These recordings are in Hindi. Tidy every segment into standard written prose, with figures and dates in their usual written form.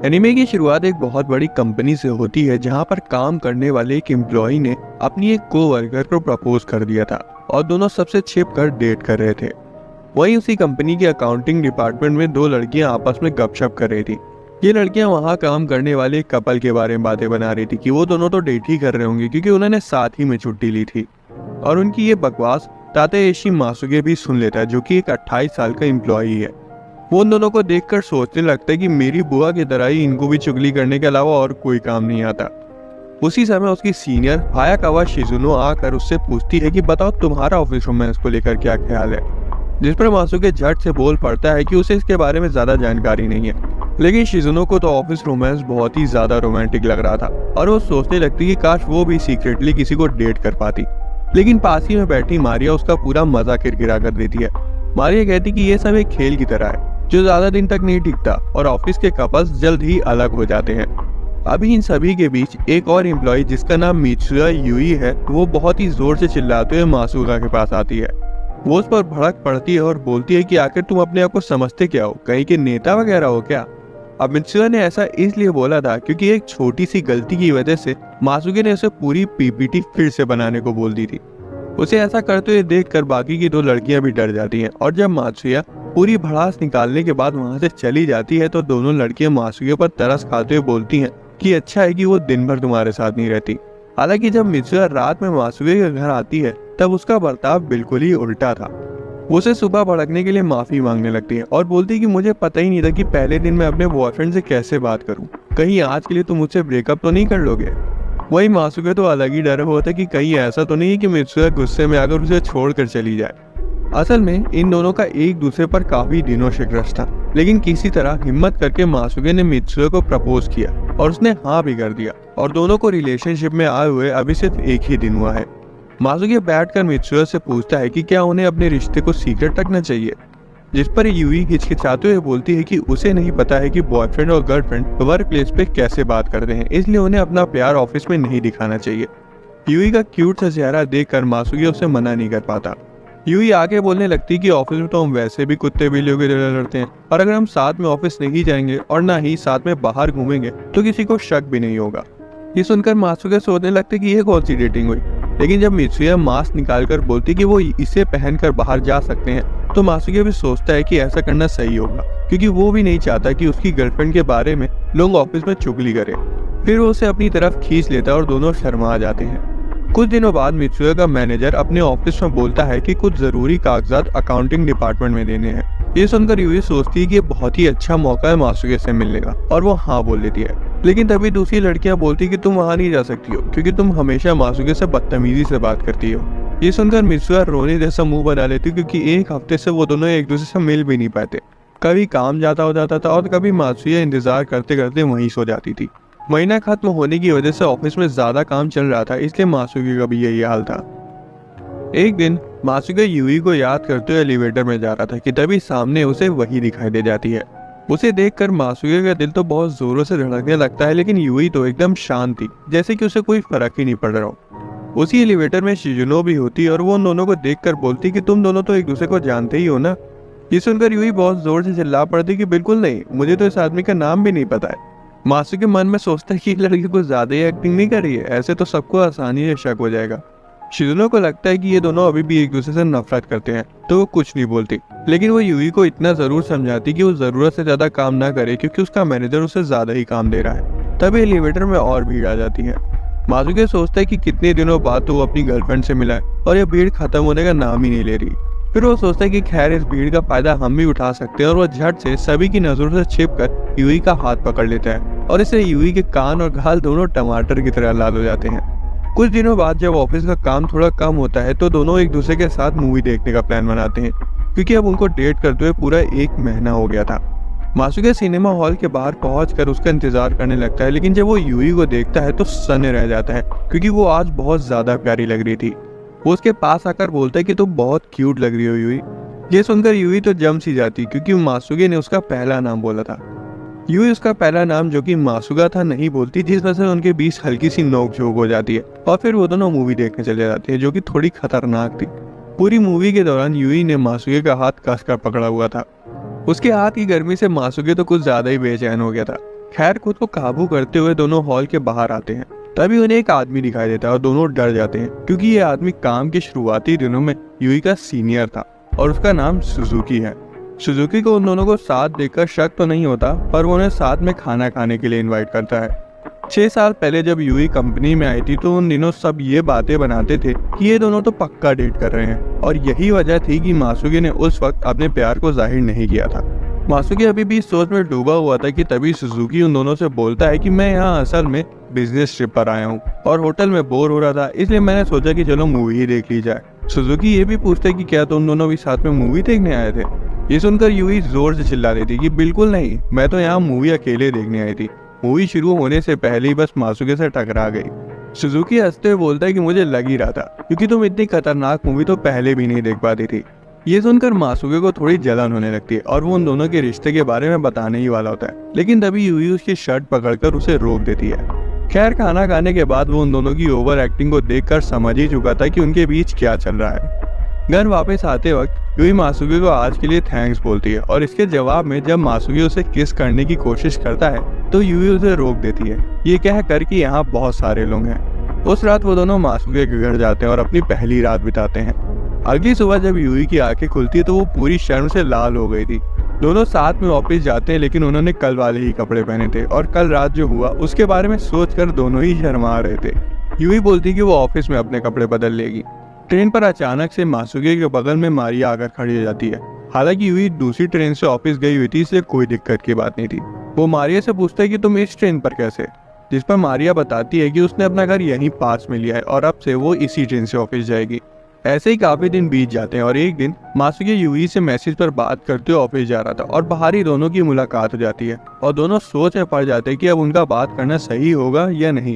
एनिमे की शुरुआत एक बहुत बड़ी कंपनी से होती है जहां पर काम करने वाले एक एम्प्लॉय ने अपनी एक कोवर्कर को प्रपोज कर दिया था और दोनों सबसे छिप कर डेट कर रहे थे। वहीं उसी कंपनी के अकाउंटिंग डिपार्टमेंट में दो लड़कियां आपस में गपशप कर रही थी। ये लड़कियां वहां काम करने वाले एक कपल के बारे में बातें बना रही थी कि वो दोनों तो डेट ही कर रहे होंगे क्योंकि उन्होंने साथ ही में छुट्टी ली थी। और उनकी ये बकवास तातेशी मासुगे भी सुन लेता है, जो कि एक 28 साल का एम्प्लॉई है। वो उन दोनों को देखकर सोचने लगता है कि मेरी बुआ की तरह ही इनको भी चुगली करने के अलावा और कोई काम नहीं आता। उसी समय उसकी सीनियर हायाकावा शिजुनो आकर उससे पूछती है कि बताओ तुम्हारा ऑफिस रोमांस को लेकर क्या ख्याल है। जिस पर मासुके झट से बोल पड़ता है कि उसे इसके बारे में ज्यादा जानकारी नहीं है। लेकिन शिजुनो को तो ऑफिस रोमांस बहुत ही ज्यादा रोमांटिक लग रहा था और वो सोचने लगती कि काश वो भी सीक्रेटली किसी को डेट कर पाती। लेकिन पास ही में बैठी मारिया उसका पूरा मजा किरकिरा कर देती है। मारिया कहती कि ये सब एक खेल की तरह है जो ज्यादा दिन तक नहीं टिकता और ऑफिस के कपल्स जल्द ही अलग हो जाते हैं। अभी इन सभी के बीच एक और एम्प्लॉय जिसका नाम मित्सुया यूई है, वो बहुत ही जोर से चिल्लाते हुए मासुका के पास आती है। वो उस पर भड़क पड़ती है और बोलती है कि आखिर तुम अपने आप को समझते क्या हो, कहीं के नेता वगैरह हो क्या। अब मित्सुया ने ऐसा इसलिए बोला था क्योंकि एक छोटी सी गलती की वजह से मासुके ने उसे पूरी पीपीटी फिर से बनाने को बोल दी थी। उसे ऐसा करते हुए देखकर बाकी की दो लड़कियां भी डर जाती हैं और जब मात्सुया पूरी भड़ास निकालने के बाद वहां से चली जाती है तो दोनों लड़कियां मात्सुया पर तरस खाते हुए बोलती हैं कि अच्छा है कि वो दिन भर तुम्हारे साथ नहीं रहती। हालांकि जब मित्सुया रात में मात्सुया के घर आती है तब उसका बर्ताव बिल्कुल ही उल्टा था। वो उसे सुबह भड़कने के लिए माफी मांगने लगती है और बोलती है कि मुझे पता ही नहीं था कि पहले दिन मैं अपने बॉयफ्रेंड से कैसे बात करूं, कहीं आज के लिए तुम मुझसे ब्रेकअप तो नहीं कर लोगे। वही मासुके तो अलग ही डर होता है कि कहीं ऐसा तो नहीं है कि मित्सुया गुस्से में आकर उसे छोड़कर चली जाए। असल में इन दोनों का एक दूसरे पर काफी दिनों से क्रश था, लेकिन किसी तरह हिम्मत करके मासुके ने मित्सुया को प्रपोज किया और उसने हाँ भी कर दिया और दोनों को रिलेशनशिप में आए हुए अभी सिर्फ एक ही दिन हुआ है। मासुके बैठकर मित्सुया से पूछता है कि क्या उन्हें अपने रिश्ते को सीक्रेट रखना चाहिए, जिस पर यूई हिचकिचाते हुए बोलती है कि उसे नहीं पता है कि बॉयफ्रेंड और गर्लफ्रेंड वर्क प्लेस पे कैसे बात करते हैं, इसलिए उन्हें अपना प्यार ऑफिस में नहीं दिखाना चाहिए। यूई का क्यूट सा चेहरा देखकर मासुके उसे मना नहीं कर पाता। यूई आगे बोलने लगती कि ऑफिस में तो हम वैसे भी कुत्ते बिल्लियों की तरह लड़ते हैं और अगर हम साथ में ऑफिस नहीं जाएंगे और ना ही साथ में बाहर घूमेंगे तो किसी को शक भी नहीं होगा। ये सुनकर मासुके सोचने लगते कि ये कौन सी डेटिंग हुई। लेकिन जब मित्सुया मास्क निकालकर बोलती कि वो इसे पहनकर बाहर जा सकते हैं तो मासुके भी सोचता है कि ऐसा करना सही होगा क्योंकि वो भी नहीं चाहता कि उसकी गर्लफ्रेंड के बारे में लोग ऑफिस में चुगली करें। फिर वो उसे अपनी तरफ खींच लेता है और दोनों शर्मा जाते हैं। कुछ दिनों बाद मित्सुया का मैनेजर अपने ऑफिस में बोलता है कि कुछ जरूरी कागजात अकाउंटिंग डिपार्टमेंट में देने हैं। ये सुनकर यूई सोचती है कि ये बहुत ही अच्छा मौका है मासुके से मिलने का और वो हाँ बोल देती है। लेकिन तभी दूसरी लड़कियां बोलती कि तुम वहां नहीं जा सकती हो क्योंकि तुम हमेशा मासुके से बदतमीजी से बात करती हो। ये सुनकर मित्सुया रोने जैसा मुंह बना लेती क्योंकि एक हफ्ते से वो दोनों एक दूसरे से मिल भी नहीं पाते। कभी काम जाता हो जाता था और कभी मात्सुया इंतजार करते करते वहीं सो जाती थी। महीना खत्म होने की वजह से ऑफिस में ज्यादा काम चल रहा था, इसलिए मात्सुया का भी यही हाल था। एक दिन मात्सुया यूई को याद करते हुए एलिवेटर में जा रहा था कि तभी सामने उसे वही दिखाई दे जाती है। उसे देखकर मात्सुया का दिल तो बहुत जोरों से धड़कने लगता है, लेकिन यूई तो एकदम शांत थी, जैसे कि उसे कोई फर्क ही नहीं पड़ रहा हो। उसी एलिवेटर में शिजुनो भी होती और वो उन दोनों को देखकर बोलती कि तुम दोनों तो एक दूसरे को जानते ही हो ना। ये सुनकर यूई बहुत जोर से चिल्ला पड़ती कि बिल्कुल नहीं, मुझे तो इस आदमी का नाम भी नहीं पता है। मासुके मन में सोचता है कि लड़की को ज्यादा ही एक्टिंग नहीं कर रही है, ऐसे तो सबको आसानी से शक हो जाएगा। शिजुनो को लगता है कि ये दोनों अभी भी एक दूसरे से नफरत करते हैं तो वो कुछ नहीं बोलती, लेकिन वो यूई को इतना जरूर समझाती कि वो जरूरत से ज्यादा काम ना करे क्योंकि उसका मैनेजर उसे ज्यादा ही काम दे रहा है। तभी एलिवेटर में और भीड़ आ जाती है। मासुके सोचता है कि कितने दिनों बाद तो वो अपनी गर्लफ्रेंड से मिला है और ये भीड़ खत्म होने का नाम ही नहीं ले रही। फिर वो सोचता है कि खैर इस भीड़ का फायदा हम भी उठा सकते हैं और वो झट से सभी की नजरों से छिपकर यूई का हाथ पकड़ लेता है और इससे यूई के कान और गाल दोनों टमाटर की तरह लाल हो जाते हैं। कुछ दिनों बाद जब ऑफिस का काम थोड़ा कम होता है तो दोनों एक दूसरे के साथ मूवी देखने का प्लान बनाते हैं क्योंकि अब उनको डेट करते हुए पूरा 1 महीना हो गया था। मासुके सिनेमा हॉल के बाहर पहुंचकर उसका इंतजार करने लगता है, लेकिन जब वो यूई को देखता है तो सन्न रह जाता है क्योंकि वो आज बहुत ज्यादा प्यारी लग रही थी। वो उसके पास आकर बोलता है कि तुम बहुत क्यूट लग रही हो यूई। ये सुनकर यूई तो जम सी जाती क्योंकि मासुके ने उसका पहला नाम बोला था। यूई उसका पहला नाम जो कि मासुगा था नहीं बोलती, जिस वजह से उनके बीच हल्की सी नोक-झोंक हो जाती है और फिर वो दोनों मूवी देखने चले जाते हैं जो कि थोड़ी खतरनाक थी। पूरी मूवी के दौरान यूई ने मासुगे का हाथ कसकर पकड़ा हुआ था। उसके हाथ की गर्मी से मासुगे तो कुछ ज्यादा ही बेचैन हो गया था। खैर खुद को काबू करते हुए दोनों हॉल के बाहर आते हैं। तभी उन्हें एक आदमी दिखाई देता है और दोनों डर जाते हैं क्योंकि ये आदमी काम के शुरुआती दिनों में यूई का सीनियर था और उसका नाम सुजुकी है। सुजुकी को उन दोनों को साथ देखकर शक तो नहीं होता, पर वो उन्हें साथ में खाना खाने के लिए इनवाइट करता है। 6 साल पहले जब यूई कंपनी में आई थी तो उन दिनों सब ये बातें बनाते थे कि ये दोनों तो पक्का डेट कर रहे हैं, और यही वजह थी कि मासुकी ने उस वक्त अपने प्यार को जाहिर नहीं किया था। मासुकी अभी भी इस सोच में डूबा हुआ था कि तभी सुजुकी उन दोनों से बोलता है कि मैं यहाँ असल में बिजनेस ट्रिप पर आया हूँ और होटल में बोर हो रहा था, इसलिए मैंने सोचा कि चलो मूवी ही देख ली जाए। सुजुकी ये भी पूछते कि क्या तुम दोनों भी साथ में मूवी देखने आए थे। ये सुनकर यूई जोर से चिल्ला देती कि बिल्कुल नहीं, मैं तो यहाँ मूवी अकेले देखने आई थी। मूवी शुरू होने से पहले ही बस मासुके से टकरा गई। सुजुकी हंसते हुए बोलता है कि मुझे लग ही रहा था, क्योंकि तुम इतनी खतरनाक मूवी तो पहले भी नहीं देख पाती थी। ये सुनकर मासुके को थोड़ी जलन होने लगती है और वो उन दोनों के रिश्ते के बारे में बताने ही वाला होता है, लेकिन तभी यूई उसकी शर्ट पकड़कर उसे रोक देती है। खैर खाना खाने के बाद वो उन दोनों की ओवर एक्टिंग को देखकर समझ ही चुका था कि उनके बीच क्या चल रहा है। घर वापस आते वक्त यूई मासुके को आज के लिए थैंक्स बोलती है और इसके जवाब में जब मासुके उसे किस करने की कोशिश करता है तो यूई उसे रोक देती है, ये कह कर कि यहाँ बहुत सारे लोग हैं। उस रात वो दोनों मासुके के घर जाते हैं और अपनी पहली रात बिताते हैं। अगली सुबह जब यूई की आंखें खुलती है तो वो पूरी शर्म से लाल हो गई थी। दोनों साथ में ऑफिस जाते हैं, लेकिन उन्होंने कल वाले ही कपड़े पहने थे और कल रात जो हुआ उसके बारे में सोचकर दोनों ही शर्मा रहे थे। यूई बोलती कि वो ऑफिस में अपने कपड़े बदल लेगी। ट्रेन पर अचानक से मासुके के बगल में मारिया आकर खड़ी हो जाती है। हालांकि यूई दूसरी ट्रेन से ऑफिस गई हुई थी, इसलिए कोई दिक्कत की बात नहीं थी। वो मारिया से पूछता है कि तुम इस ट्रेन पर कैसे, जिस पर मारिया बताती है कि उसने अपना घर यहीं पास में लिया है और अब से वो इसी ट्रेन से ऑफिस जाएगी। ऐसे ही काफी दिन बीत जाते हैं और एक दिन मासुके यूई से मैसेज पर बात करते हुए ऑफिस जा रहा था और बाहर ही दोनों की मुलाकात हो जाती है और दोनों सोच में पड़ जाते हैं कि अब उनका बात करना सही होगा या नहीं।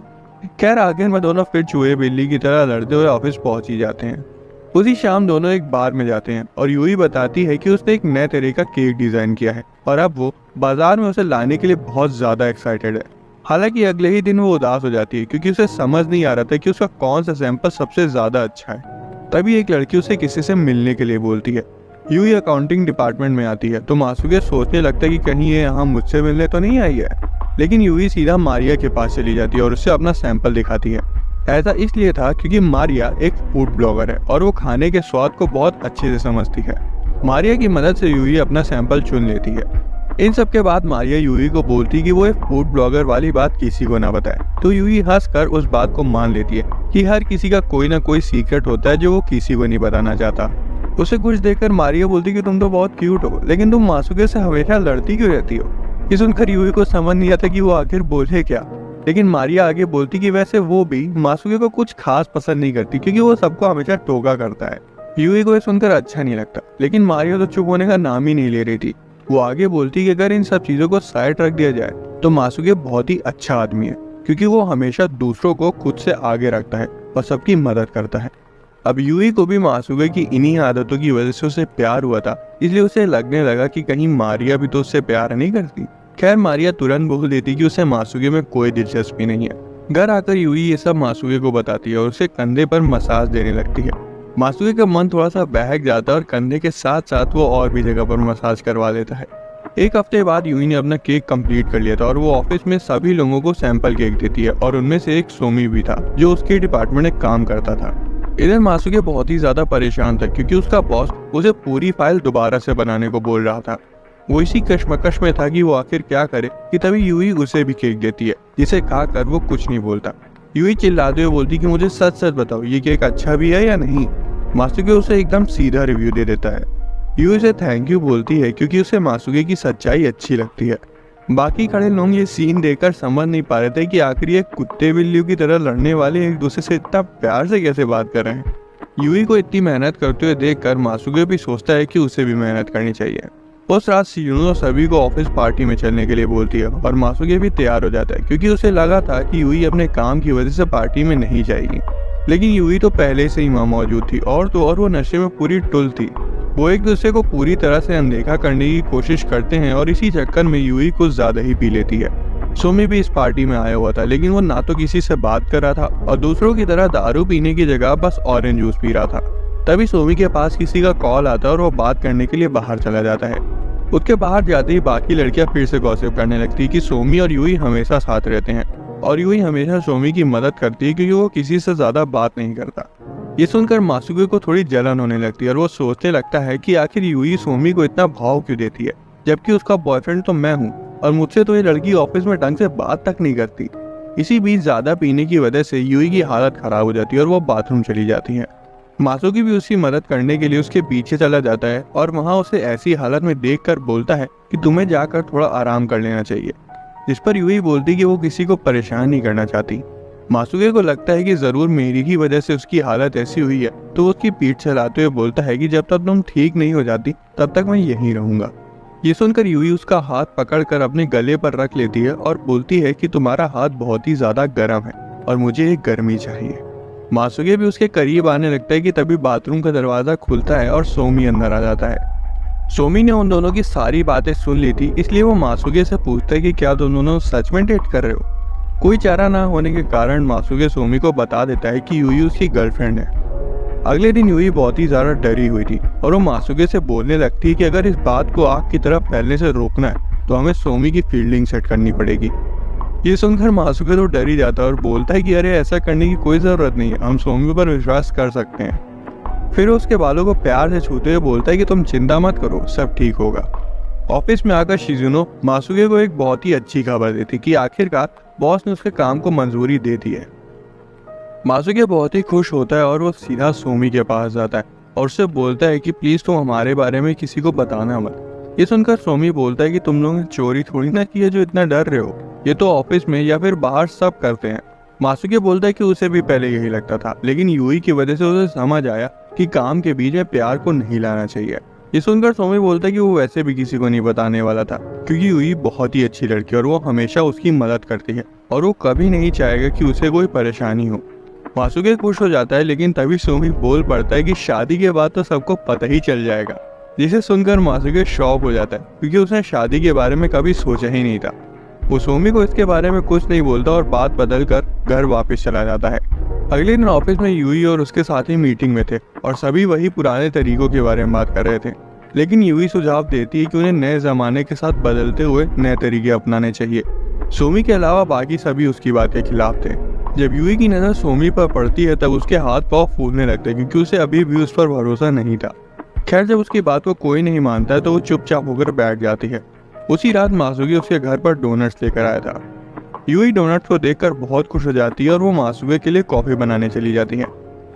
खैर आखिर में दोनों फिर चूहे बिल्ली की तरह लड़ते हुए ऑफिस पहुंच ही जाते हैं। उसी शाम दोनों एक बार में जाते हैं और यूई बताती है कि उसने एक नए तरह का केक डिजाइन किया है और अब वो बाजार में उसे लाने के लिए बहुत ज्यादा एक्साइटेड है। हालांकि अगले ही दिन वो उदास हो जाती है क्योंकि उसे समझ नहीं आ रहा था कि उसका कौन सा सैंपल सबसे ज्यादा अच्छा है। तभी एक लड़की उसे किसी से मिलने के लिए बोलती है। यूई अकाउंटिंग डिपार्टमेंट में आती है तो मासुके सोचने लगता है कि कहीं ये यहाँ मुझसे मिलने तो नहीं आई है, लेकिन यूई सीधा मारिया के पास चली जाती है और उसे अपना सैंपल दिखाती है। ऐसा इसलिए था क्योंकि मारिया एक फूड ब्लॉगर है और वो खाने के स्वाद को बहुत अच्छे से समझती है। मारिया की मदद से यूई अपना सैंपल चुन लेती है। इन सब के बाद मारिया यूई को बोलती कि वो एक फूड ब्लॉगर वाली बात किसी को ना बताए, तो यूई हंसकर उस बात को मान लेती है कि हर किसी का कोई ना कोई सीक्रेट होता है जो वो किसी को नहीं बताना चाहता। उसे कुछ देखकर मारिया बोलती कि तुम तो बहुत क्यूट हो, लेकिन तुम मासुके से हमेशा लड़ती क्यों रहती हो। ये सुनकर यूई को समझ नहीं आता कि वो आखिर बोले क्या, लेकिन मारिया आगे बोलती कि वैसे वो भी मासुके को कुछ खास पसंद नहीं करती क्योंकि वो सबको हमेशा टोका करता है। यूई को ये सुनकर अच्छा नहीं लगता, लेकिन मारिया तो चुप होने का नाम ही नहीं ले रही थी। वो आगे बोलती कि अगर इन सब चीजों को साइड रख दिया जाए तो मासुके बहुत ही अच्छा आदमी है, क्योंकि वो हमेशा दूसरों को खुद से आगे रखता है और सबकी मदद करता है। अब यूई को भी मासुके की इन्हीं आदतों की वजह से उसे प्यार हुआ था, इसलिए उसे लगने लगा कि कहीं मारिया भी तो उससे प्यार नहीं करती। खैर मारिया तुरंत बोल देती कि उसे मासुके में कोई दिलचस्पी नहीं है। घर आकर यूई ये सब मासुके को बताती है और उसे कंधे पर मसाज देने लगती है। मासुके का मन थोड़ा सा बहक जाता है और कंधे के साथ साथ वो और भी जगह पर मसाज करवा लेता है। एक हफ्ते बाद यूई ने अपना केक कंप्लीट कर लिया था और वो ऑफिस में सभी लोगों को सैंपल केक देती है और उनमें से एक सोमी भी था जो उसके डिपार्टमेंट में काम करता था। इधर मासुके बहुत ही ज्यादा परेशान था क्योंकि उसका बॉस उसे पूरी फाइल दोबारा से बनाने को बोल रहा था। वो इसी कश्मकश में था कि वो आखिर क्या करे कि तभी यूई उसे भी केक देती है, जिसे खाकर वो कुछ नहीं बोलता। यूई चिल्लाते हुए बोलती कि मुझे सच सच बताओ ये केक अच्छा भी है या नहीं। मासुके उसे एकदम सीधा रिव्यू दे देता है। यूई से थैंक यू बोलती है क्योंकि उसे मासुके की सच्चाई अच्छी लगती है। बाकी खड़े लोग ये सीन देखकर समझ नहीं पा रहे थे कि आखिर ये कुत्ते बिल्लियों की तरह लड़ने वाले एक दूसरे से इतना प्यार से कैसे बात कर रहे हैं। यूई को इतनी मेहनत करते हुए देखकर मासुके भी सोचता है कि उसे भी मेहनत करनी चाहिए। उस रात शिजुनो सभी को ऑफिस पार्टी में चलने के लिए बोलती है और मासुके भी तैयार हो जाता है क्योंकि उसे लगा था कि यूई अपने काम की वजह से पार्टी में नहीं जाएगी। लेकिन यूई तो पहले से ही वहाँ मौजूद थी और तो और वो नशे में पूरी टुल थी। वो एक दूसरे को पूरी तरह से अनदेखा करने की कोशिश करते हैं और इसी चक्कर में यूई कुछ ज्यादा ही पी लेती है। सोमी भी इस पार्टी में आया हुआ था, लेकिन वो ना तो किसी से बात कर रहा था और दूसरों की तरह दारू पीने की जगह बस ऑरेंज जूस पी रहा था। तभी सोमी के पास किसी का कॉल आता है और वो बात करने के लिए बाहर चला जाता है। उसके बाहर जाते ही बाकी लड़कियां फिर से गॉसिप करने लगती कि सोमी और यूई हमेशा साथ रहते हैं और यूई हमेशा सोमी की मदद करती है क्योंकि वो किसी से ज्यादा बात नहीं करता। ये सुनकर मासुके को थोड़ी जलन होने लगती है और वो सोचने लगता है कि आखिर यूई सोमी को इतना भाव क्यों देती है, जबकि उसका बॉयफ्रेंड तो मैं हूँ और मुझसे तो ये लड़की ऑफिस में ढंग से बात तक नहीं करती। इसी बीच ज्यादा पीने की वजह से यूई की हालत खराब हो जाती है और वो बाथरूम चली जाती है। मासुकी भी उसकी मदद करने के लिए उसके पीछे चला जाता है और वहाँ उसे ऐसी हालत में देखकर बोलता है कि तुम्हें जाकर थोड़ा आराम कर लेना चाहिए, जिस पर यूई बोलती कि वो किसी को परेशान नहीं करना चाहती। मासुके को लगता है कि जरूर मेरी ही वजह से उसकी हालत ऐसी हुई है, तो उसकी पीठ चलाते हुए बोलता है कि जब तक तुम ठीक नहीं हो जाती तब तक मैं यहीं रहूंगा। ये सुनकर यूई उसका हाथ पकड़कर अपने गले पर रख लेती है और बोलती है कि तुम्हारा हाथ बहुत ही ज्यादा गर्म है और मुझे एक गर्मी चाहिए। मासुके भी उसके करीब आने लगता है कि तभी बाथरूम का दरवाजा खुलता है और सोमी अंदर आ जाता है। सोमी ने उन दोनों की सारी बातें सुन ली थी, इसलिए वो मासुके से पूछता है कि क्या तुम दोनों सच में डेट कर रहे हो। कोई चारा ना होने के कारण मासुके सोमी को बता देता है कि यूई उसकी गर्लफ्रेंड है। अगले दिन यूई बहुत ही ज्यादा डरी हुई थी और वो मासुके से बोलने लगती है कि अगर इस बात को आग की तरफ फैलने से रोकना है तो हमें सोमी की फील्डिंग सेट करनी पड़ेगी। ये सुनकर मासुके तो डर ही जाता है और बोलता है कि अरे ऐसा करने की कोई जरूरत नहीं है, हम सोमी पर विश्वास कर सकते हैं। फिर उसके बालों को प्यार से छूते हुए बोलता है कि तुम चिंता मत करो, सब ठीक होगा। ऑफिस में आकर शिजुनो मासुके को एक बहुत ही अच्छी खबर देती कि आखिरकार बॉस ने उसके काम को मंजूरी दे दी है। मासुके बहुत ही खुश होता है और वो सीधा सोमी के पास जाता है और उससे बोलता है कि प्लीज तुम हमारे बारे में किसी को बताना मत। ये सुनकर सोमी बोलता है कि तुम लोगों ने चोरी थोड़ी ना की है जो इतना डर रहे हो, ये तो ऑफिस में या फिर बाहर सब करते हैं। मासुके बोलता है कि उसे भी पहले यही लगता था, लेकिन यूई की वजह से उसे समझ आया कि काम के बीच में प्यार को नहीं लाना चाहिए। ये सुनकर सोमी बोलता है कि वो वैसे भी किसी को नहीं बताने वाला था क्योंकि यूई बहुत ही अच्छी लड़की और वो हमेशा उसकी मदद करती है और वो कभी नहीं चाहेगा कि उसे कोई परेशानी हो। मासुके खुश हो जाता है, लेकिन तभी सोमी बोल पड़ता है कि शादी के बाद तो सबको पता ही चल जाएगा, जिसे सुनकर मासुके शॉक हो जाता है क्योंकि उसने शादी के बारे में कभी सोचा ही नहीं था। वो सोमी को इसके बारे में कुछ नहीं बोलता और बात बदल कर घर वापस चला जाता है। अगले दिन ऑफिस में यूई और उसके साथी मीटिंग में थे और सभी वही पुराने तरीकों के बारे में बात कर रहे थे, लेकिन यूई सुझाव देती है कि उन्हें नए जमाने के साथ बदलते हुए नए तरीके अपनाने चाहिए। सोमी के अलावा बाकी सभी उसकी बात के खिलाफ थे। जब यूई की नजर सोमी पर पड़ती है तब उसके हाथ पांव फूलने लगते हैं क्योंकि उसे अभी भी उस पर भरोसा नहीं था। खैर, जब उसकी बात को कोई नहीं मानता है तो वो चुपचाप होकर बैठ जाती है। उसी रात मासुके उसके घर पर डोनट्स लेकर आया था। यूई डोनट्स को देखकर बहुत खुश हो जाती है और वो मासुके के लिए कॉफी बनाने चली जाती है।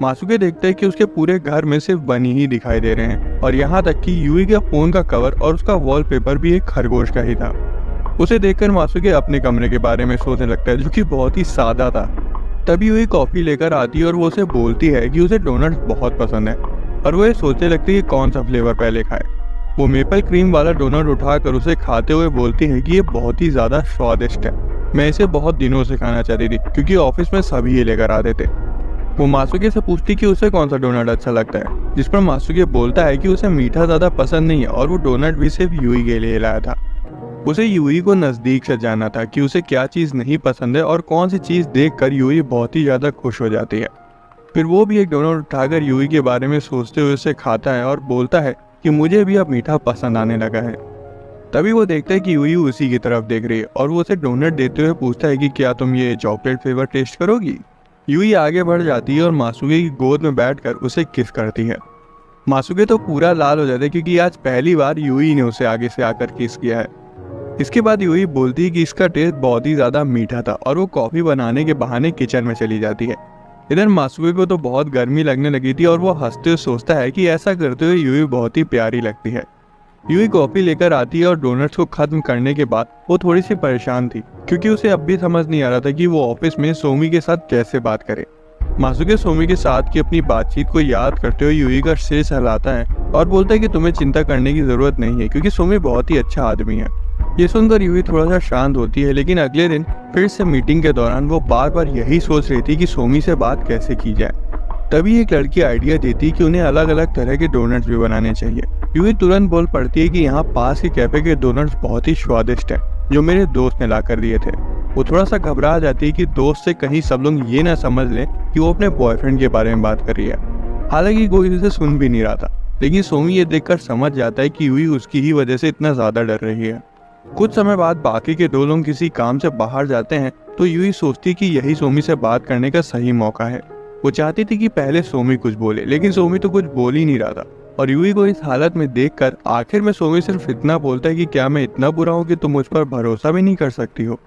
मासुके देखते हैं कि उसके पूरे घर में सिर्फ बनी ही दिखाई दे रहे हैं और यहाँ तक कि यूई के फोन का कवर और उसका वॉलपेपर भी एक खरगोश का ही था। उसे देखकर मासुके अपने कमरे के बारे में सोचने लगता है जो कि बहुत ही सादा था। तभी यूई कॉफी लेकर आती है और वो उसे बोलती है कि उसे डोनट्स बहुत पसंद है और वो ये सोचने लगती है कि कौन सा फ्लेवर पहले खाए। वो मेपल क्रीम वाला डोनट उठाकर उसे खाते हुए बोलती है कि ये बहुत ही ज्यादा स्वादिष्ट है, मैं इसे बहुत दिनों से खाना चाहती थी क्योंकि ऑफिस में सभी ये लेकर आते थे। वो मासुके से पूछती कि उसे कौन सा डोनट अच्छा लगता है, जिस पर मासुके बोलता है कि उसे मीठा ज्यादा पसंद नहीं है और वो डोनट भी सिर्फ यूई के लिए लाया था। उसे यूई को नजदीक से जानना था कि उसे क्या चीज नहीं पसंद है और कौन सी चीज देखकर यूई बहुत ही ज्यादा खुश हो जाती है। फिर वो भी एक डोनट उठाकर यूई के बारे में सोचते हुए उसे खाता है और बोलता है कि मुझे भी अब मीठा पसंद आने लगा है। तभी वो देखता है कि यूई उसी की तरफ देख रही है और वो उसे डोनट देते हुए पूछता है कि क्या तुम ये चॉकलेट फ्लेवर टेस्ट करोगी। यूई आगे बढ़ जाती है और मासुके की गोद में बैठकर उसे किस करती है। मासुके तो पूरा लाल हो जाता है क्योंकि आज पहली बार यूई ने उसे आगे से आकर किस किया है। इसके बाद यूई बोलती है कि इसका टेस्ट बहुत ही ज्यादा मीठा था और वो कॉफी बनाने के बहाने किचन में चली जाती है। इधर मासुके को तो बहुत गर्मी लगने लगी थी और वो हंसते हुए सोचता है कि ऐसा करते हुए यूई बहुत ही प्यारी लगती है। यूई कॉफी लेकर आती है और डोनट्स को खत्म करने के बाद वो थोड़ी सी परेशान थी क्योंकि उसे अब भी समझ नहीं आ रहा था कि वो ऑफिस में सोमी के साथ कैसे बात करे। मासुके सोमी के साथ की अपनी बातचीत को याद करते हुए यूई का सिर सहलाता है और बोलता है कि तुम्हें चिंता करने की जरूरत नहीं है क्योंकि सोमी बहुत ही अच्छा आदमी है। ये सुनकर यूई थोड़ा सा शांत होती है, लेकिन अगले दिन फिर से मीटिंग के दौरान वो बार बार यही सोच रही थी कि सोमी से बात कैसे की जाए। तभी एक लड़की आइडिया देती कि उन्हें अलग अलग तरह के डोनट्स भी बनाने चाहिए। यूई तुरंत बोल पड़ती है कि यहाँ पास के कैफे के डोनट्स बहुत ही स्वादिष्ट हैं जो मेरे दोस्त ने ला कर दिए थे। वो थोड़ा सा घबरा जाती है कि दोस्त से कहीं सब लोग ये ना समझ लें कि वो अपने बॉयफ्रेंड के बारे में बात कर रही है। हालांकि कोई इसे सुन भी नहीं रहा था। लेकिन सोमी ये देखकर समझ जाता है कि यूई उसकी ही वजह से इतना ज्यादा डर रही है। कुछ समय बाद बाकी के 2 लोग किसी काम से बाहर जाते हैं तो यूई सोचती कि यही सोमी से बात करने का सही मौका है। वो चाहती थी कि पहले सोमी कुछ बोले, लेकिन सोमी तो कुछ बोल ही नहीं रहा था और यूई को इस हालत में देखकर आखिर में सोमी सिर्फ इतना बोलता है कि क्या मैं इतना बुरा हूँ कि तुम मुझ पर भरोसा भी नहीं कर सकती हो।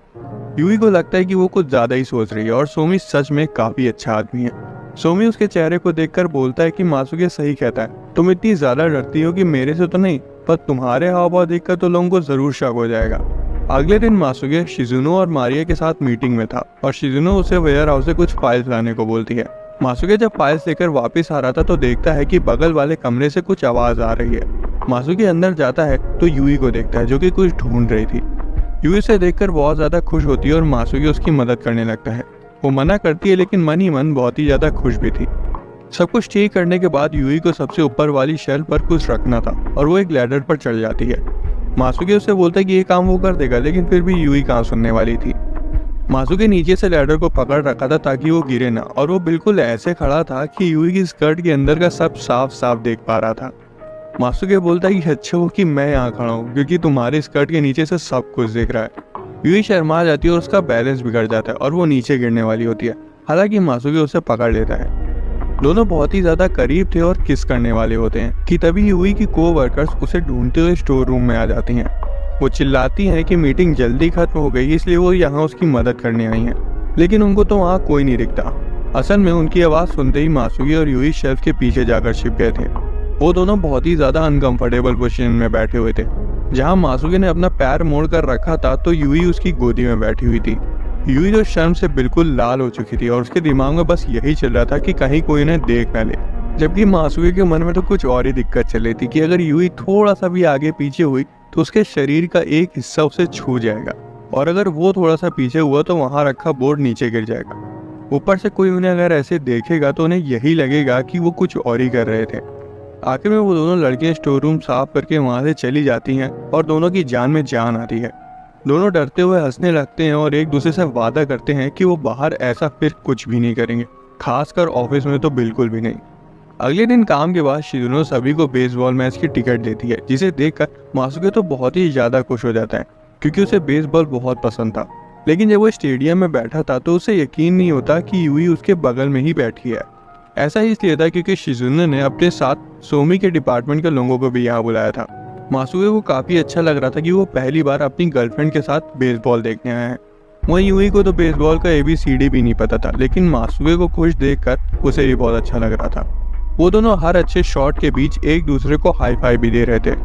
यूई को लगता है कि वो कुछ ज्यादा ही सोच रही है और सोमी सच में काफी अच्छा आदमी है। सोमी उसके चेहरे को देखकर बोलता है कि मासुके सही कहता है, तुम इतनी ज्यादा डरती हो कि मेरे से तो नहीं, पर तुम्हारे हाव भाव देखकर तो लोगों को जरूर शक हो जाएगा। अगले दिन मासुके शिजुनो और मारिया के साथ मीटिंग में था और शिजुनो उसे वेयर हाउस से कुछ फाइल्स लाने को बोलती है। मासुके जब फाइल्स लेकर वापस आ रहा था तो देखता है कि बगल वाले कमरे से कुछ आवाज आ रही है। मासुके अंदर जाता है तो यूई को देखता है जो कि कुछ ढूंढ रही थी। यूई से देखकर बहुत ज्यादा खुश होती है और मासुके उसकी मदद करने लगता है। वो मना करती है लेकिन मन ही मन बहुत ही ज्यादा खुश भी थी। सब कुछ ठीक करने के बाद यूई को सबसे ऊपर वाली शेल्फ पर कुछ रखना था और वो एक लैडर पर चढ़ जाती है। मासुके उससे बोलता है कि ये काम वो कर देगा, लेकिन फिर भी यूई कहाँ सुनने वाली थी। मासुके नीचे से लैडर को पकड़ रखा था ताकि वो गिरे ना, और वो बिल्कुल ऐसे खड़ा था कि यूई की स्कर्ट के अंदर का सब साफ साफ देख पा रहा था। मासुके बोलता है कि अच्छा हो कि मैं यहाँ खड़ा हूँ क्योंकि तुम्हारे स्कर्ट के नीचे से सब कुछ दिख रहा है। यूई शर्मा जाती है और उसका बैलेंस बिगड़ जाता है और वो नीचे गिरने वाली होती है। हालांकि मासुके उसे पकड़ लेता है। दोनों बहुत ही ज्यादा करीब थे और किस करने वाले होते हैं कि तभी यूई की कोवर्कर्स उसे ढूंढते हुए स्टोर रूम में आ जाती हैं। वो चिल्लाती हैं कि मीटिंग जल्दी खत्म हो गई इसलिए वो यहाँ उसकी मदद करने आई हैं, लेकिन उनको तो वहाँ कोई नहीं दिखता। असल में उनकी आवाज सुनते ही मासुके और यूई शेल्फ के पीछे जाकर छिप गए थे। वो दोनों बहुत ही ज्यादा अनकंफर्टेबल पोजीशन में बैठे हुए थे। जहाँ मासुके ने अपना पैर मोड़ कर रखा था तो यूई उसकी गोदी में बैठी हुई थी। यूई तो शर्म से बिल्कुल लाल हो चुकी थी और उसके दिमाग में बस यही चल रहा था कि कहीं कोई उन्हें देख न ले, जबकि मासुके के मन में तो कुछ और ही दिक्कत चल रही थी कि अगर यूई थोड़ा सा भी आगे पीछे हुई तो उसके शरीर का एक हिस्सा उसे छू जाएगा और अगर वो थोड़ा सा पीछे हुआ तो वहां रखा बोर्ड नीचे गिर जाएगा। ऊपर से कोई उन्हें अगर ऐसे देखेगा तो उन्हें यही लगेगा कि वो कुछ और ही कर रहे थे। आखिर में वो दोनों लड़कियां स्टोर रूम साफ करके वहां से चली जाती हैं और दोनों की जान में जान आती है। दोनों डरते हुए हंसने लगते हैं और एक दूसरे से वादा करते हैं कि वो बाहर ऐसा फिर कुछ भी नहीं करेंगे, खासकर ऑफिस में तो बिल्कुल भी नहीं। अगले दिन काम के बाद शिजुनो सभी को बेसबॉल मैच की टिकट देती है, जिसे देखकर मासुके तो बहुत ही ज्यादा खुश हो जाता है क्योंकि उसे बेसबॉल बहुत पसंद था। लेकिन जब वो स्टेडियम में बैठा था तो उसे यकीन नहीं होता कि यूई उसके बगल में ही बैठी है। ऐसा ही इसलिए था क्योंकि शिजुनो ने अपने साथ सोमी के डिपार्टमेंट के लोगों को भी यहाँ बुलाया था। मासुके को काफी अच्छा लग रहा था कि वो पहली बार अपनी गर्लफ्रेंड के साथ बेसबॉल देखने आया है। वहीं यूई को तो बेसबॉल का ABCD भी नहीं पता था, लेकिन मासुके को खुश देखकर उसे भी बहुत अच्छा लग रहा था। वो दोनों हर अच्छे शॉट के बीच एक दूसरे को हाई फाइव भी दे रहे थे।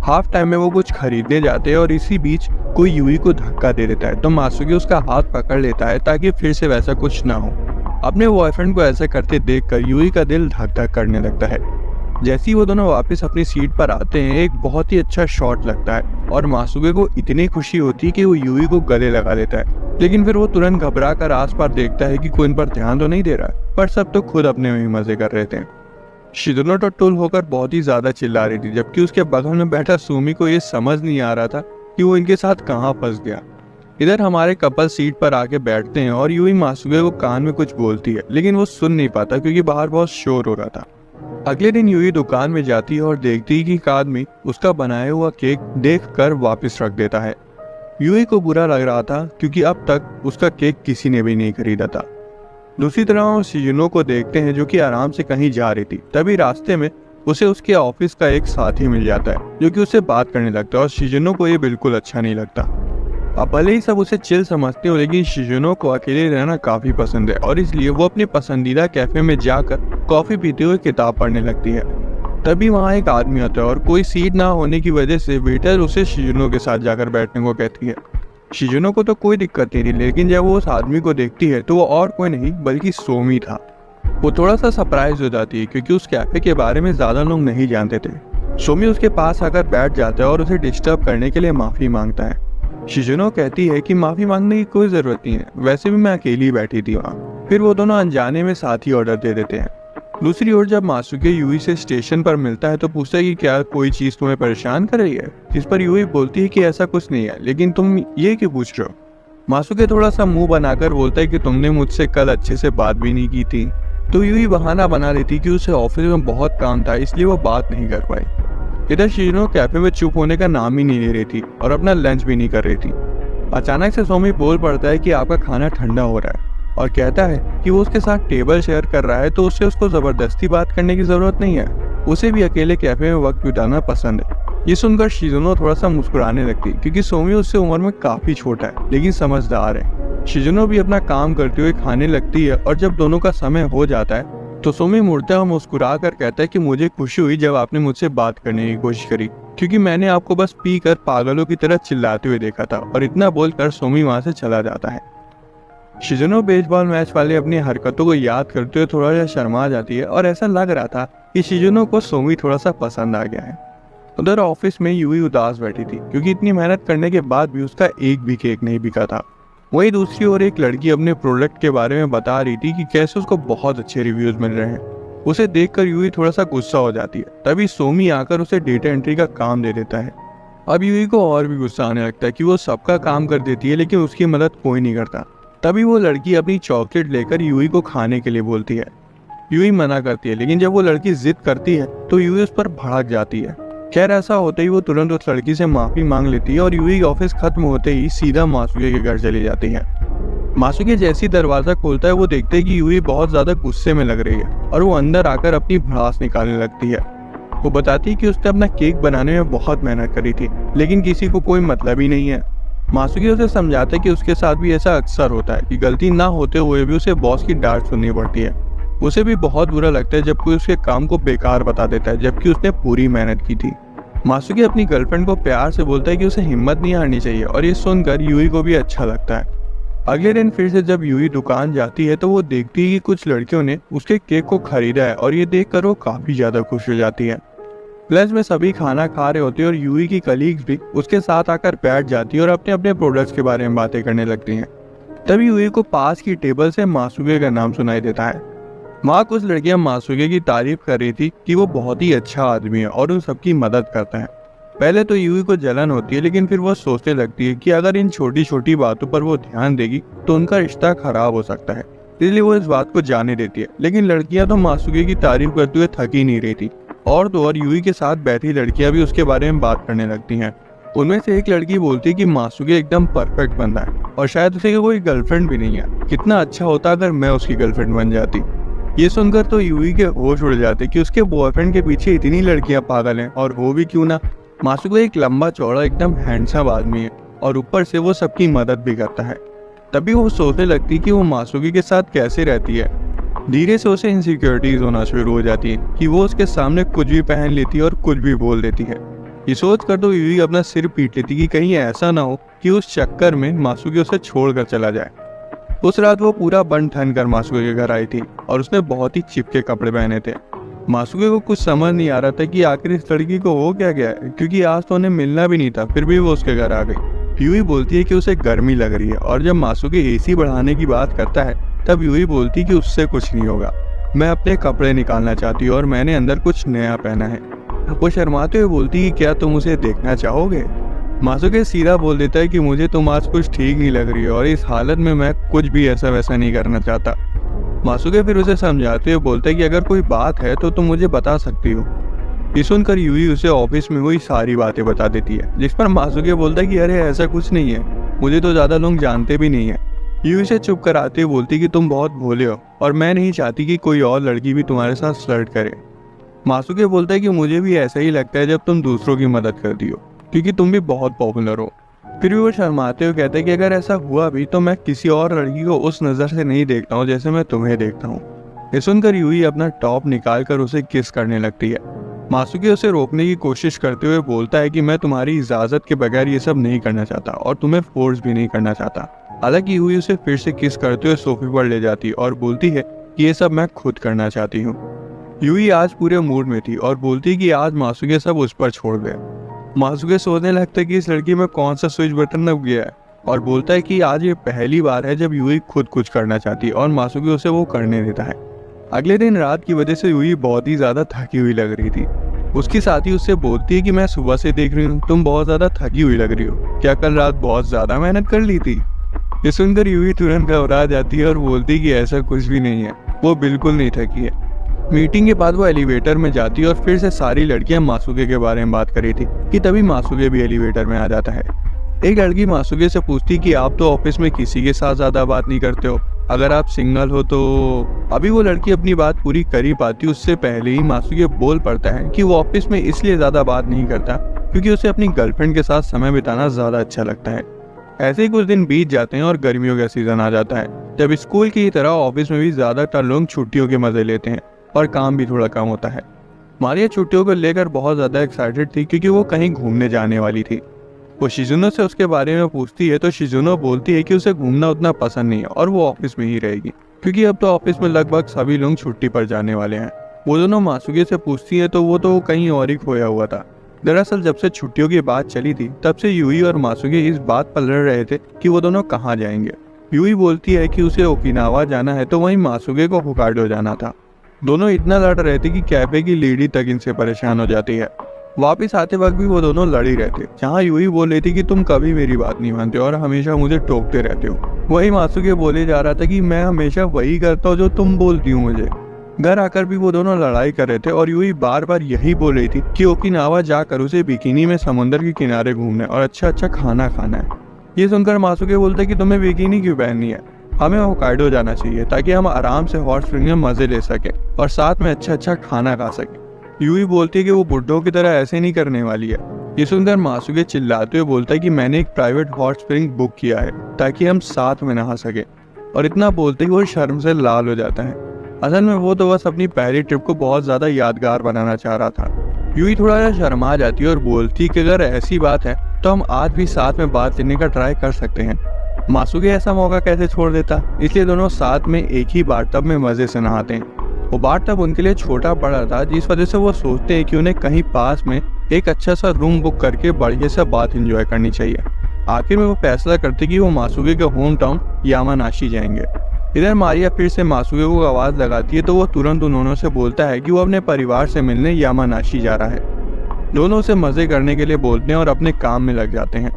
हाफ टाइम में वो कुछ खरीदने जाते हैं और इसी बीच कोई यूई को धक्का दे देता है तो मासुके उसका हाथ पकड़ लेता है ताकि फिर से वैसा कुछ ना हो। अपने बॉयफ्रेंड को ऐसा करते देखकर यूई का दिल धक धक करने लगता है। जैसे ही वो दोनों वापस अपनी सीट पर आते हैं एक बहुत ही अच्छा शॉट लगता है और मासुके को इतनी खुशी होती है कि वो यूई को गले लगा लेता है। लेकिन फिर वो तुरंत घबरा कर आसपास देखता है कि कोई इन पर ध्यान तो नहीं दे रहा, पर सब तो खुद अपने में ही मजे कर रहे थे। शिजुनो तो टुल होकर बहुत ही ज्यादा चिल्ला रही थी, जबकि उसके बगल में बैठा सुमी को ये समझ नहीं आ रहा था कि वो इनके साथ कहाँ फंस गया। इधर हमारे कपल सीट पर आके बैठते हैं और यूई मासुके को कान में कुछ बोलती है, लेकिन वो सुन नहीं पाता क्योंकि बाहर बहुत शोर हो रहा था। अगले दिन यूई दुकान में जाती है और देखती है कि एक आदमी उसका बनाया हुआ केक देखकर वापस रख देता है। यूई को बुरा लग रहा था क्योंकि अब तक उसका केक किसी ने भी नहीं खरीदा था। दूसरी तरफ हम शिजुनो को देखते हैं जो कि आराम से कहीं जा रही थी। तभी रास्ते में उसे उसके ऑफिस का एक साथी मिल जाता है जो कि उससे बात करने लगता है और शिजुनो को ये बिल्कुल अच्छा नहीं लगता। अब भले ही सब उसे चिल समझते हो, लेकिन शिजुनो को अकेले रहना काफी पसंद है और इसलिए वो अपने पसंदीदा कैफे में जाकर कॉफी पीते हुए किताब पढ़ने लगती है। तभी वहाँ एक आदमी आता है और कोई सीट ना होने की वजह से वेटर उसे शिजुनो के साथ जाकर बैठने को कहती है। शिजुनो को तो कोई दिक्कत नहीं थी, लेकिन जब वो उस आदमी को देखती है तो वो और कोई नहीं बल्कि सोमी था। वो थोड़ा सा सरप्राइज हो जाती है क्योंकि उस कैफे के बारे में ज्यादा लोग नहीं जानते थे। सोमी उसके पास आकर बैठ जाता है और उसे डिस्टर्ब करने के लिए माफी मांगता है। शिजुनो कहती है कि माफी मांगने की कोई जरूरत नहीं है, वैसे भी मैं अकेली बैठी थी वहाँ। फिर वो दोनों अनजाने में साथ ही ऑर्डर दे देते हैं। दूसरी ओर जब मासुके यूई से स्टेशन पर मिलता है तो पूछता है कि क्या कोई चीज तुम्हें परेशान कर रही है, जिस पर यूई बोलती है कि ऐसा कुछ नहीं है, लेकिन तुम ये क्यों पूछ रहे हो। मासुके थोड़ा सा मुंह बनाकर बोलता है कि तुमने मुझसे कल अच्छे से बात भी नहीं की थी। तो यूई बहाना बना लेती कि उसे ऑफिस में बहुत काम था, इसलिए वो बात नहीं कर पाई। इधर शिजुनो कैफे में चुप होने का नाम ही नहीं ले रही थी और अपना लंच भी नहीं कर रही थी। अचानक से सोमी बोल पड़ता है कि आपका खाना ठंडा हो रहा है और कहता है कि वो उसके साथ टेबल शेयर कर रहा है, तो उससे उसको जबरदस्ती बात करने की जरूरत नहीं है, उसे भी अकेले कैफे में वक्त बिताना पसंद है। ये सुनकर शिजुनो थोड़ा सा मुस्कुराने लगती क्योंकि सोमी उससे उम्र में काफी छोटा है लेकिन समझदार है। शिजुनो भी अपना काम करते हुए खाने लगती है और जब दोनों का समय हो जाता है तो सोमी मुड़ता है और मुस्कुरा कर कहता है कि मुझे खुशी हुई जब आपने मुझसे बात करने की कोशिश करी, क्योंकि मैंने आपको बस पी कर पागलों की तरह चिल्लाते हुए देखा था। और इतना बोलकर सोमी वहां से चला जाता है। शिजुनो बेसबॉल मैच वाले अपनी हरकतों को याद करते हुए थोड़ा सा शर्मा जाती है और ऐसा लग रहा था कि शिजुनो को सोमी थोड़ा सा पसंद आ गया है। उधर ऑफिस में यूई उदास बैठी थी क्योंकि इतनी मेहनत करने के बाद भी उसका एक भी केक नहीं बिका था। वहीं दूसरी ओर एक लड़की अपने प्रोडक्ट के बारे में बता रही थी कि कैसे उसको बहुत अच्छे रिव्यूज मिल रहे हैं। उसे देखकर यूई थोड़ा सा गुस्सा हो जाती है। तभी सोमी आकर उसे डेटा एंट्री का काम दे देता है। अब यूई को और भी गुस्सा आने लगता है कि वो सबका काम कर देती है लेकिन उसकी मदद कोई नहीं करता। तभी वो लड़की अपनी चॉकलेट लेकर यूई को खाने के लिए बोलती है। यूई मना करती है लेकिन जब वो लड़की जिद करती है तो यूई उस पर भड़क जाती है। खैर ऐसा होते ही वो तुरंत उस लड़की से माफी मांग लेती है और यूई ऑफिस खत्म होते ही सीधा मासुके के घर चली जाती है। मासुके जैसी दरवाजा खोलता है वो देखते है कि यूई बहुत ज्यादा गुस्से में लग रही है और वो अंदर आकर अपनी भड़ास निकालने लगती है। वो बताती है कि उसने अपना केक बनाने में बहुत मेहनत करी थी लेकिन किसी को कोई मतलब ही नहीं है। मासुके उसे समझाता है कि उसके साथ भी ऐसा अक्सर होता है कि गलती ना होते हुए भी उसे बॉस की डांट सुननी पड़ती है। उसे भी बहुत बुरा लगता है जब कोई उसके काम को बेकार बता देता है जबकि उसने पूरी मेहनत की थी। मासुके अपनी गर्लफ्रेंड को प्यार से बोलता है कि उसे हिम्मत नहीं हारनी चाहिए और ये सुनकर यूई को भी अच्छा लगता है। अगले दिन फिर से जब यूई दुकान जाती है तो वो देखती है कि कुछ लड़कियों ने उसके केक को खरीदा है और ये देखकर वो काफी ज्यादा खुश हो जाती है। लंच में सभी खाना खा रहे होते हैं और यूई की कलीग्स भी उसके साथ आकर बैठ जाती है और अपने अपने प्रोडक्ट्स के बारे में बातें करने लगती हैं। तभी यूई को पास की टेबल से मासुके का नाम सुनाई देता है। वहाँ कुछ लड़कियां मासुके की तारीफ कर रही थी कि वो बहुत ही अच्छा आदमी है और उन सबकी मदद करता है। पहले तो यूई को जलन होती है लेकिन फिर वो सोचने लगती है कि अगर इन छोटी छोटी बातों पर वो ध्यान देगी तो उनका रिश्ता खराब हो सकता है, इसलिए वो इस बात को जाने देती है। लेकिन लड़कियां तो मासुके की तारीफ करते हुए थक ही नहीं रही थी और तो और यूई के साथ बैठी लड़कियां भी उसके बारे में बात करने लगती हैं। उनमें से एक लड़की बोलती है कि मासुके एकदम परफेक्ट बंदा है और शायद उसे कोई गर्लफ्रेंड भी नहीं है। कितना अच्छा होता अगर मैं उसकी गर्लफ्रेंड बन जाती। ये सुनकर तो यूई के होश उड़ जाते कि उसके बॉयफ्रेंड के पीछे इतनी लड़कियां पागल हैं और हो भी क्यों ना। मासुके एक लंबा चौड़ा एकदम हैंडसम आदमी है और ऊपर से वो सबकी मदद भी करता है। तभी वो सोचने लगती कि वो मासुके के साथ कैसे रहती है। धीरे से उसे इनसिक्योरिटीज होना शुरू हो जाती है कि वो उसके सामने कुछ भी पहन लेती है और कुछ भी बोल देती है। ये सोच कर तो यूई अपना सिर पीट लेती कि कहीं ऐसा ना हो कि उस चक्कर में मासुके उसे छोड़कर चला जाए। उस रात वो पूरा बन ठन कर मासुके के घर आई थी और उसने बहुत ही चिपके कपड़े पहने थे। मासुके को कुछ समझ नहीं आ रहा था कि आखिर इस लड़की को हो क्या गया है, क्योंकि आज तो उन्हें मिलना भी नहीं था, फिर भी वो उसके घर आ गई। यूई बोलती है कि उसे गर्मी लग रही है और जब मासुके एसी बढ़ाने की बात करता है तब यूई बोलती कि उससे कुछ नहीं होगा, मैं अपने कपड़े निकालना चाहती हूँ और मैंने अंदर कुछ नया पहना है। वो शर्माते हुए बोलती कि क्या तुम उसे देखना चाहोगे। मासुके सीधा बोल देता है कि मुझे तुम आज कुछ ठीक नहीं लग रही है और इस हालत में मैं कुछ भी ऐसा वैसा नहीं करना चाहता। मासुके फिर उसे समझाते हुए बोलता है कि अगर कोई बात है तो तुम मुझे बता सकती हो। ये सुनकर यूई उसे ऑफिस में हुई सारी बातें बता देती है, जिस पर मासुके बोलता है कि अरे ऐसा कुछ नहीं है, मुझे तो ज्यादा लोग जानते भी नहीं है। यूई से चुप कराते हुए बोलती कि तुम बहुत भोले हो और मैं नहीं चाहती कि कोई और लड़की भी तुम्हारे साथ फ्लर्ट करे। मासुके बोलता है कि मुझे भी ऐसा ही लगता है जब तुम दूसरों की मदद करती हो, क्योंकि तुम भी बहुत पॉपुलर हो। फिर भी वो शर्माते हुए कहते हैं कि अगर ऐसा हुआ भी तो मैं किसी और लड़की को उस नज़र से नहीं देखता हूँ जैसे मैं तुम्हें देखता हूँ। ये सुनकर यूई अपना टॉप निकाल कर उसे किस करने लगती है। मासुके उसे रोकने की कोशिश करते हुए बोलता है कि मैं तुम्हारी इजाज़त के बगैर ये सब नहीं करना चाहता और तुम्हें फोर्स भी नहीं करना चाहता। हालांकि यूई उसे फिर से किस करते हुए सोफे पर ले जाती और बोलती है कि ये सब मैं खुद करना चाहती हूँ। यूई आज पूरे मूड में थी और बोलती कि आज मासुके सब उस पर छोड़ दे। मासुके सोचने लगता है कि इस लड़की में कौन सा स्विच बटन दब गया है और बोलता है कि आज ये पहली बार है जब यूई खुद कुछ करना चाहती है और मासुके उसे वो करने देता है। अगले दिन रात की वजह से यूई बहुत ही ज्यादा थकी हुई लग रही थी। उसकी साथी उससे बोलती है कि मैं सुबह से देख रही हूँ तुम बहुत ज्यादा थकी हुई लग रही हो, क्या कल रात बहुत ज्यादा मेहनत कर ली थी। ये सुनकर यूई तुरंत घबरा जाती है और बोलती कि ऐसा कुछ भी नहीं है, वो बिल्कुल नहीं थकी है। मीटिंग के बाद वो एलिवेटर में जाती है और फिर से सारी लड़कियां मासूके के बारे में बात कर रही थी कि तभी मासूके भी एलिवेटर में आ जाता है। एक लड़की मासूके से पूछती कि आप तो ऑफिस में किसी के साथ ज्यादा बात नहीं करते हो, अगर आप सिंगल हो तो। अभी वो लड़की अपनी बात पूरी कर ही पाती उससे पहले ही मासूके बोल पड़ता है कि वो ऑफिस में इसलिए ज्यादा बात नहीं करता क्योंकि उसे अपनी गर्लफ्रेंड के साथ समय बिताना ज्यादा अच्छा लगता है। ऐसे ही कुछ दिन बीत जाते हैं और गर्मियों का सीजन आ जाता है, जब स्कूल की तरह ऑफिस में भी ज्यादातर लोग छुट्टियों के मजे लेते हैं और काम भी थोड़ा कम होता है। मारिया छुट्टियों को लेकर बहुत ज्यादा एक्साइटेड थी क्योंकि वो कहीं घूमने जाने वाली थी। वो शिजुनो से उसके बारे में पूछती है तो शिजुनो बोलती है कि उसे घूमना उतना पसंद नहीं है और वो ऑफिस में ही रहेगी क्योंकि अब तो ऑफिस में लगभग सभी लोग छुट्टी पर जाने वाले हैं। वो दोनों मासूके से पूछती है तो वो तो कहीं और ही खोया हुआ था। दरअसल जब से छुट्टियों की बात चली थी तब से यूई और मासूके इस बात पर लड़ रहे थे कि वो दोनों कहाँ जाएंगे। यूई बोलती है कि उसे ओकिनावा जाना है तो वहीं मासूके को होकाइडो जाना था। दोनों इतना लड़ रहे थे कि कैफे की लेडी तक इनसे परेशान हो जाती है। वापिस आते वक्त भी वो दोनों लड़ ही रहते, जहाँ यूई बोल रही थी कि तुम कभी मेरी बात नहीं मानते और हमेशा मुझे टोकते रहते हो, वही मासूके बोले जा रहा था कि मैं हमेशा वही करता हूँ जो तुम बोलती हो मुझे। घर आकर भी वो दोनों लड़ाई कर रहे थे और यूई बार बार यही बोल रही थी कि ओकिनावा जाकर उसे बिकिनी में समुद्र के किनारे घूमना है और अच्छा अच्छा खाना खाना है। ये सुनकर मासूके बोलते कि तुम्हें बिकिनी क्यों पहननी है, हमें होकाइडो जाना चाहिए ताकि हम आराम से हॉट स्प्रिंग में मजे ले सके और साथ में अच्छा अच्छा खाना खा सके। यूई बोलती है कि वो बुड्ढों की तरह ऐसे नहीं करने वाली है। ये सुनकर मासूके चिल्लाते हुए बोलता है कि मैंने एक प्राइवेट हॉट स्प्रिंग बुक किया है ताकि हम साथ में नहा सके, और इतना बोलते ही वो शर्म से लाल हो जाता है। असल में वो तो बस अपनी पहली ट्रिप को बहुत ज्यादा यादगार बनाना चाह रहा था। यूई थोड़ा सा शर्मा जाती है और बोलती कि अगर ऐसी बात है तो हम आज भी साथ में बात करने का ट्राई कर सकते हैं। मासूके ऐसा मौका कैसे छोड़ देता, इसलिए दोनों साथ में एक ही बाथटब में मजे से नहाते हैं। वो बाथटब उनके लिए छोटा पड़ा था जिस वजह से वो सोचते हैं कि उन्हें कहीं पास में एक अच्छा सा रूम बुक करके बढ़िया सा बात एंजॉय करनी चाहिए। आखिर में वो फैसला करते कि वो मासूके के होम टाउन यामानाशी जाएंगे। इधर मारिया फिर से मासूके को आवाज लगाती है तो वो तुरंत उन्होंने से बोलता है कि वो अपने परिवार से मिलने यामानाशी जा रहा है। दोनों से मजे करने के लिए बोलते हैं और अपने काम में लग जाते हैं।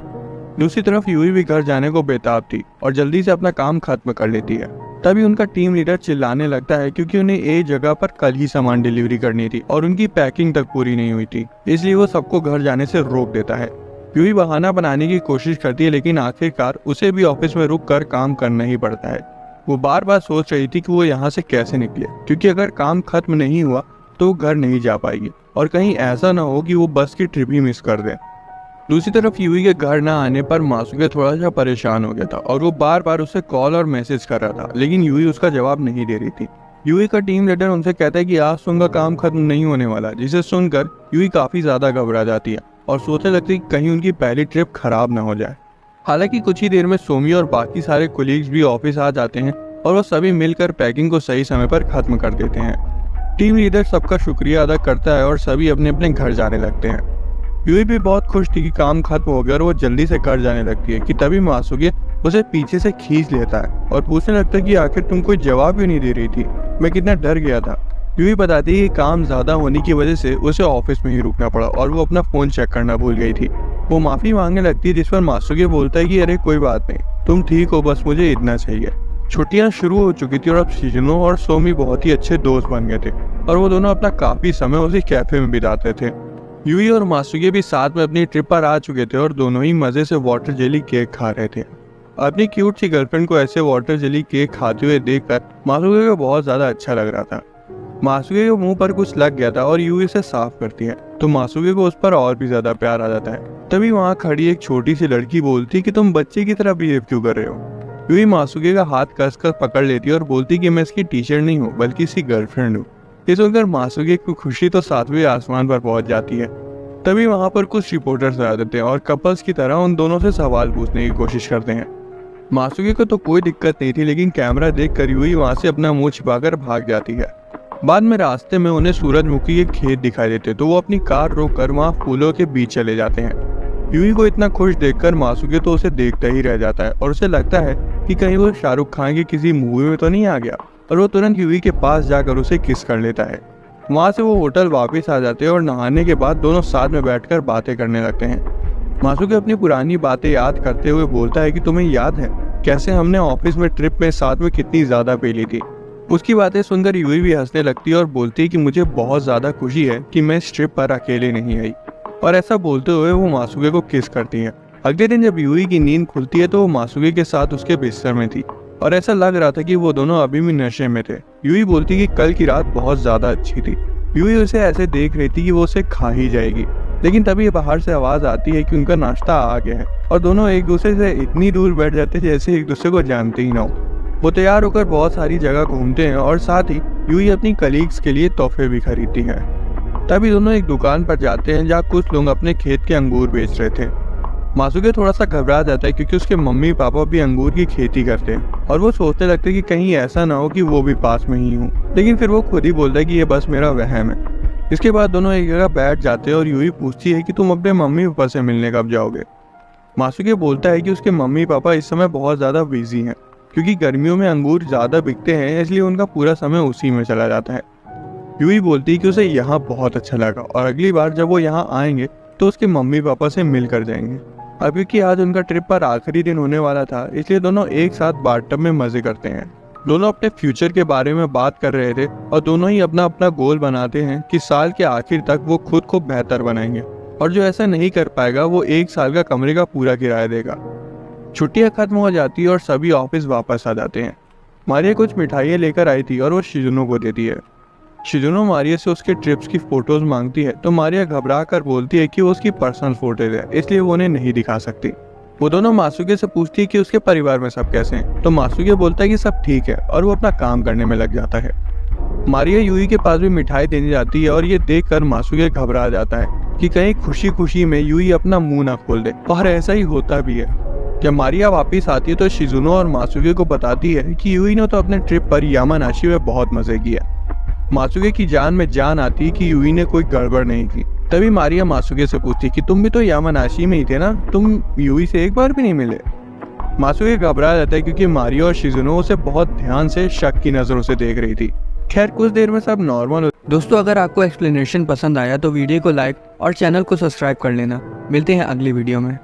दूसरी तरफ यूई भी घर जाने को बेताब थी और जल्दी से अपना काम खत्म कर लेती है। तभी उनका टीम लीडर चिल्लाने लगता है क्योंकि उन्हें एक जगह पर कल ही सामान डिलीवरी करनी थी और उनकी पैकिंग तक पूरी नहीं हुई थी, इसलिए वो सबको घर जाने से रोक देता है। यूई बहाना बनाने की कोशिश करती है लेकिन आखिरकार उसे भी ऑफिस में रुक कर काम करना ही पड़ता है। वो बार बार सोच रही थी कि वो यहाँ से कैसे निकले, क्योंकि अगर काम खत्म नहीं हुआ तो वो घर नहीं जा पाएगी और कहीं ऐसा ना हो कि वो बस की ट्रिप ही मिस कर दे। दूसरी तरफ यूई के घर ना आने पर मासूके थोड़ा सा परेशान हो गया था और वो बार बार उसे कॉल और मैसेज कर रहा था, लेकिन यूई उसका जवाब नहीं दे रही थी। यूई का टीम लीडर उनसे कहता है कि आज उनका काम खत्म नहीं होने वाला, जिसे सुनकर यूई काफी ज्यादा घबरा जाती है और सोचने लगती है कि कहीं उनकी पहली ट्रिप खराब ना हो जाए। हालांकि कुछ ही देर में सोमी और बाकी सारे कोलीग्स भी ऑफिस आ जाते हैं और वो सभी मिलकर पैकिंग को सही समय पर खत्म कर देते हैं। टीम लीडर सबका शुक्रिया अदा करता है और सभी अपने अपने घर जाने लगते हैं। यूई भी बहुत खुश थी कि काम खत्म हो गया और वो जल्दी से घर जाने लगती है कि तभी मासूके उसे पीछे से खींच लेता है और पूछने लगता है कि आखिर तुम कोई जवाब क्यों नहीं दे रही थी, मैं कितना डर गया था। यूई बताती है कि काम ज्यादा होने की वजह से उसे ऑफिस में ही रुकना पड़ा और वो अपना फोन चेक करना भूल गई थी। वो माफी मांगने लगती है जिस पर मासूके बोलता है कि अरे कोई बात नहीं, तुम ठीक हो, बस मुझे इतना चाहिए। छुट्टियां शुरू हो चुकी थी और अब शिजुनो और सोमी बहुत ही अच्छे दोस्त बन गए थे और वो दोनों अपना काफी समय उसी कैफे में बिताते थे। यूई और मासूके भी साथ में अपनी ट्रिप पर आ चुके थे और दोनों ही मजे से वाटर जेली केक खा रहे थे। अपनी क्यूट सी गर्लफ्रेंड को ऐसे वाटर जेली केक खाते हुए देखकर मासूके को बहुत ज्यादा अच्छा लग रहा था। मासूके के मुंह पर कुछ लग गया था और यूई इसे साफ करती है तो मासूके को उस पर और भी ज्यादा प्यार आ जाता है। तभी वहाँ खड़ी एक छोटी सी लड़की बोलती कि तुम बच्चे की तरह बिहेव क्यों कर रहे हो। यूई मासूके का हाथ कसकर पकड़ लेती है और बोलती कि मैं इसकी टीचर नहीं हूँ बल्कि इसकी गर्लफ्रेंड हूँ। ये सुनकर मासूके की खुशी तो सातवें आसमान पर पहुंच जाती है। तभी वहां पर कुछ रिपोर्टर्स आ जाते हैं और कपल्स की तरह उन दोनों से सवाल पूछने की कोशिश करते हैं। मासूके को तो कोई दिक्कत नहीं थी, लेकिन कैमरा देख कर यूई वहां से अपना मुंह छिपाकर भाग जाती है। बाद में रास्ते में उन्हें सूरजमुखी के खेत दिखाई देते तो वो अपनी कार रोक कर वहाँ फूलों के बीच चले जाते हैं। यूई को इतना खुश देखकर मासूके तो उसे देखता ही रह जाता है और उसे लगता है कि कहीं वो शाहरुख खान की किसी मूवी में तो नहीं आ गया, और वो तुरंत यूई के पास जाकर उसे किस कर लेता है। वहाँ से वो होटल वापस आ जाते हैं और नहाने के बाद दोनों साथ में बैठकर बातें करने लगते हैं। मासूके अपनी पुरानी बातें याद करते हुए बोलता है कि तुम्हें याद है कैसे हमने ऑफिस में ट्रिप में साथ में कितनी ज्यादा पी ली थी। उसकी बातें सुनकर यूई भी हंसने लगती है और बोलती है कि मुझे बहुत ज़्यादा खुशी है कि मैं इस ट्रिप पर अकेले नहीं आई। और ऐसा बोलते हुए वो मासुके को किस करती है। अगले दिन जब यूई की नींद खुलती है तो वो मासुके के साथ उसके बिस्तर में थी और ऐसा लग रहा था कि वो दोनों अभी भी नशे में थे। यूई बोलती कि कल की रात बहुत ज़्यादा अच्छी थी। यूई उसे ऐसे देख रही थी कि वो उसे खा ही जाएगी, लेकिन तभी बाहर से आवाज़ आती है कि उनका नाश्ता आ गया है और दोनों एक दूसरे से इतनी दूर बैठ जाते हैं जैसे एक दूसरे को जानते ही ना हो। वो तैयार होकर बहुत सारी जगह घूमते हैं और साथ ही यूई अपनी कलीग्स के लिए तोहफे भी खरीदती है। तभी दोनों एक दुकान पर जाते हैं जहाँ कुछ लोग अपने खेत के अंगूर बेच रहे थे। मासुके थोड़ा सा घबरा जाता है क्योंकि उसके मम्मी पापा भी अंगूर की खेती करते हैं और वो सोचने लगते हैं कि कहीं ऐसा ना हो कि वो भी पास में ही हो, लेकिन फिर वो खुद ही बोलता है कि ये बस मेरा वहम है। इसके बाद दोनों एक जगह बैठ जाते हैं और यूई पूछती है कि तुम अपने मम्मी पापा से मिलने कब जाओगे। मासुके बोलता है कि उसके मम्मी पापा इस समय बहुत ज़्यादा बिजी हैं क्योंकि गर्मियों में अंगूर ज़्यादा बिकते हैं, इसलिए उनका पूरा समय उसी में चला जाता है। यूई बोलती है कि उसे यहाँ बहुत अच्छा लगा और अगली बार जब वो यहाँ आएंगे तो उसके मम्मी पापा से मिल कर जाएंगे। अब क्योंकि आज उनका ट्रिप पर आखिरी दिन होने वाला था, इसलिए दोनों एक साथ बाथटब में मजे करते हैं। दोनों अपने फ्यूचर के बारे में बात कर रहे थे और दोनों ही अपना अपना गोल बनाते हैं कि साल के आखिर तक वो खुद को बेहतर बनाएंगे और जो ऐसा नहीं कर पाएगा वो 1 साल का कमरे का पूरा किराया देगा। छुट्टियां खत्म हो जाती है और सभी ऑफिस वापस आ जाते हैं। मारिया कुछ मिठाइयाँ लेकर आई थी और वो शिजुनो को देती है। शिजुनो मारिया से उसके ट्रिप्स की फोटोज मांगती है तो मारिया घबरा कर बोलती है कि वो उसकी पर्सनल फोटोज है, इसलिए वो उन्हें नहीं दिखा सकती। वो दोनों मासुके से पूछती है कि उसके परिवार में सब कैसे हैं, तो मासुके बोलता है कि सब ठीक है और वो अपना काम करने में लग जाता है। मारिया यूई के पास भी मिठाई देने जाती है और ये देखकर मासुके घबरा जाता है कि कहीं खुशी खुशी में यूई अपना मुंह ना खोल दे, और ऐसा ही होता भी है। जब मारिया वापस आती है तो शिजुनो और मासुके को बताती है कि यूई ने तो अपने ट्रिप पर यामानाशी में बहुत मजे किया। मासुके की जान में जान आती है कि यूई ने कोई गड़बड़ नहीं की। तभी मारिया मासुके से पूछती कि तुम भी तो यामानाशी में ही थे ना, तुम यूई से एक बार भी नहीं मिले। मासुके घबरा जाता है क्योंकि मारिया और शिजुनो उसे बहुत ध्यान से शक की नजरों से देख रही थी। खैर कुछ देर में सब नॉर्मल हो। दोस्तों, अगर आपको एक्सप्लेनेशन पसंद आया तो वीडियो को लाइक और चैनल को सब्सक्राइब कर लेना। मिलते हैं अगली वीडियो में।